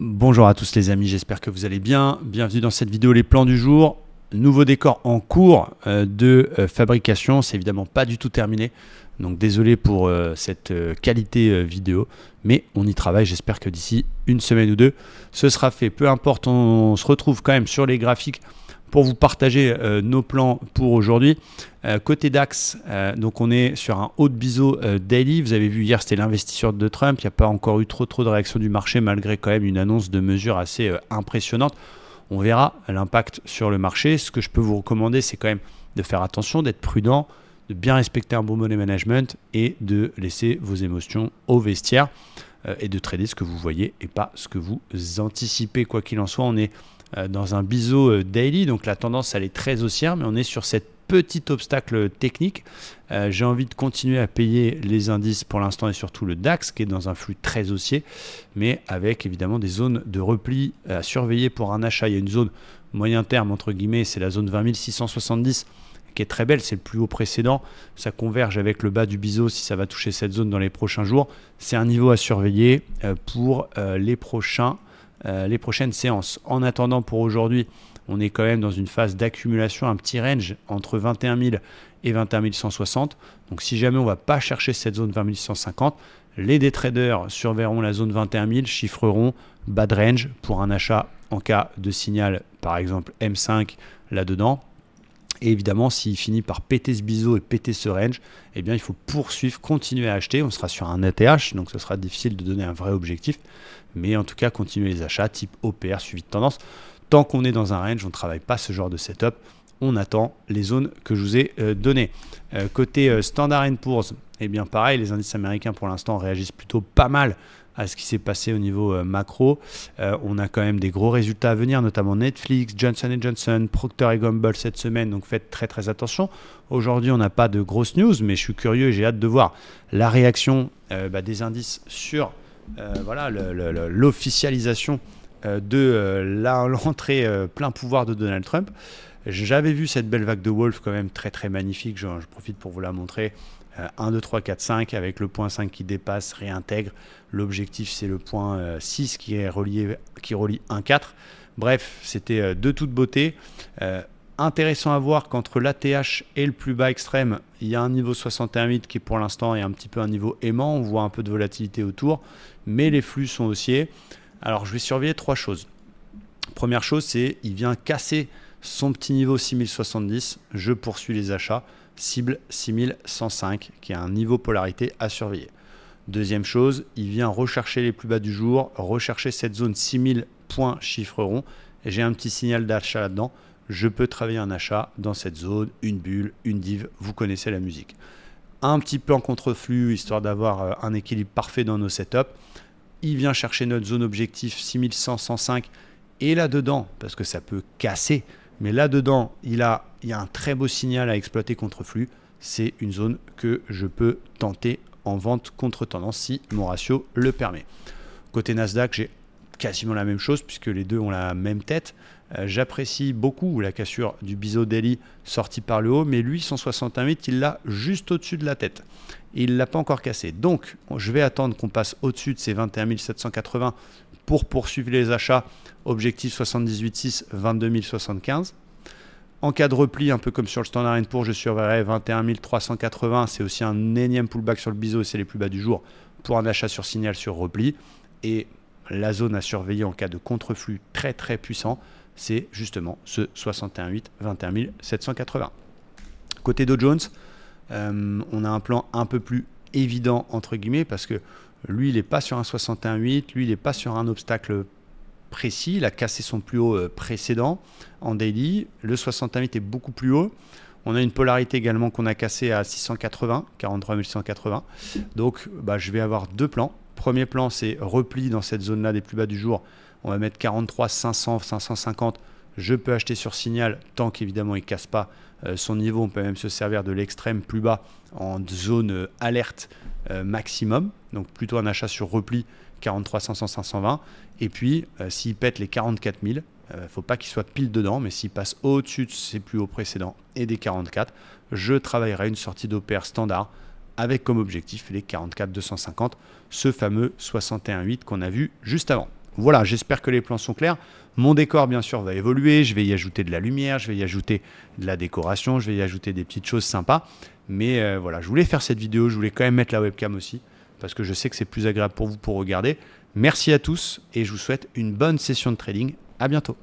Bonjour à tous les amis, j'espère que vous allez bien. Bienvenue dans cette vidéo, les plans du jour. Nouveau décor en cours de fabrication, c'est évidemment pas du tout terminé. Donc désolé pour cette qualité vidéo, mais on y travaille. J'espère que d'ici une semaine ou deux, ce sera fait. Peu importe, on se retrouve quand même sur les graphiques pour vous partager nos plans pour aujourd'hui. Côté DAX, donc on est sur un haut de biseau daily. Vous avez vu hier, c'était l'investisseur de Trump. Il n'y a pas encore eu trop de réaction du marché malgré quand même une annonce de mesures assez impressionnante. On verra l'impact sur le marché. Ce que je peux vous recommander, c'est quand même de faire attention, d'être prudent, de bien respecter un bon money management et de laisser vos émotions au vestiaire et de trader ce que vous voyez et pas ce que vous anticipez. Quoi qu'il en soit, on est dans un biseau daily, donc la tendance elle est très haussière, mais on est sur cette petit obstacle technique. J'ai envie de continuer à payer les indices pour l'instant et surtout le DAX qui est dans un flux très haussier, mais avec évidemment des zones de repli à surveiller pour un achat. Il y a une zone moyen terme entre guillemets, c'est la zone 20 670 qui est très belle, c'est le plus haut précédent. Ça converge avec le bas du biseau si ça va toucher cette zone dans les prochains jours. C'est un niveau à surveiller pour les prochaines séances. En attendant, pour aujourd'hui, on est quand même dans une phase d'accumulation, un petit range entre 21 000 et 21 160. Donc si jamais on ne va pas chercher cette zone 20 150, les day traders surveilleront la zone 21 000, chiffreront bas de range pour un achat en cas de signal, par exemple M5 là-dedans. Et évidemment, s'il finit par péter ce biseau et péter ce range, eh bien, il faut poursuivre, continuer à acheter. On sera sur un ATH, donc ce sera difficile de donner un vrai objectif. Mais en tout cas, continuer les achats type OPR suivi de tendance. Tant qu'on est dans un range, on ne travaille pas ce genre de setup. On attend les zones que je vous ai données. Côté Standard & Poor's, eh bien pareil, les indices américains pour l'instant réagissent plutôt pas mal à ce qui s'est passé au niveau macro. On a quand même des gros résultats à venir, notamment Netflix, Johnson & Johnson, Procter & Gamble cette semaine, donc faites très attention. Aujourd'hui, on n'a pas de grosses news, mais je suis curieux et j'ai hâte de voir la réaction des indices sur l'officialisation de l'entrée plein pouvoir de Donald Trump. J'avais vu cette belle vague de Wolf quand même très magnifique, je profite pour vous la montrer. 1, 2, 3, 4, 5 avec le point 5 qui dépasse, réintègre. L'objectif c'est le point 6 qui relie 1, 4. Bref, c'était de toute beauté. Intéressant à voir qu'entre l'ATH et le plus bas extrême, il y a un niveau 61,8 qui pour l'instant est un petit peu un niveau aimant. On voit un peu de volatilité autour, mais les flux sont haussiers. Alors je vais surveiller 3 choses. Première chose, c'est il vient casser son petit niveau 6070. Je poursuis les achats. Cible 6105 qui a un niveau polarité à surveiller. Deuxième chose, il vient rechercher les plus bas du jour, rechercher cette zone 6000 points chiffre rond. J'ai un petit signal d'achat là-dedans. Je peux travailler un achat dans cette zone, une bulle, une div, vous connaissez la musique. Un petit peu en contre-flux, histoire d'avoir un équilibre parfait dans nos setups. Il vient chercher notre zone objectif 6100-105 et là-dedans, parce que ça peut casser, mais là-dedans, il y a un très beau signal à exploiter contre flux. C'est une zone que je peux tenter en vente contre tendance si mon ratio le permet. Côté Nasdaq, j'ai quasiment la même chose puisque les deux ont la même tête. J'apprécie beaucoup la cassure du biseau daily sorti par le haut, mais lui, son 61,8, il l'a juste au-dessus de la tête. Il ne l'a pas encore cassé. Donc, je vais attendre qu'on passe au-dessus de ces 21 780 pour poursuivre les achats. Objectif 78,6, 22 075. En cas de repli, un peu comme sur le Standard & Poor's, je surveillerai 21 380. C'est aussi un énième pullback sur le biseau, c'est les plus bas du jour pour un achat sur signal sur repli. Et la zone à surveiller en cas de contre-flux très puissant, c'est justement ce 61,8, 21 780. Côté Dow Jones, on a un plan un peu plus évident entre guillemets parce que lui, il n'est pas sur un 61,8, lui, il n'est pas sur un obstacle précis. Il a cassé son plus haut précédent en daily. Le 61,8 est beaucoup plus haut. On a une polarité également qu'on a cassée à 680, 43 180. Donc, je vais avoir deux plans. Premier plan, c'est repli dans cette zone-là des plus bas du jour. On va mettre 43 500, 550. Je peux acheter sur signal tant qu'évidemment il ne casse pas son niveau. On peut même se servir de l'extrême plus bas en zone alerte maximum. Donc plutôt un achat sur repli 43 500, 520. Et puis s'il pète les 44 000, il ne faut pas qu'il soit pile dedans, mais s'il passe au-dessus de ses plus hauts précédents et des 44, je travaillerai une sortie d'OPR standard avec comme objectif les 44 250, ce fameux 61,8 qu'on a vu juste avant. voilà, j'espère que les plans sont clairs. Mon décor, bien sûr, va évoluer. Je vais y ajouter de la lumière, je vais y ajouter de la décoration, je vais y ajouter des petites choses sympas. Mais voilà, je voulais faire cette vidéo, je voulais quand même mettre la webcam aussi, parce que je sais que c'est plus agréable pour vous pour regarder. Merci à tous et je vous souhaite une bonne session de trading. À bientôt.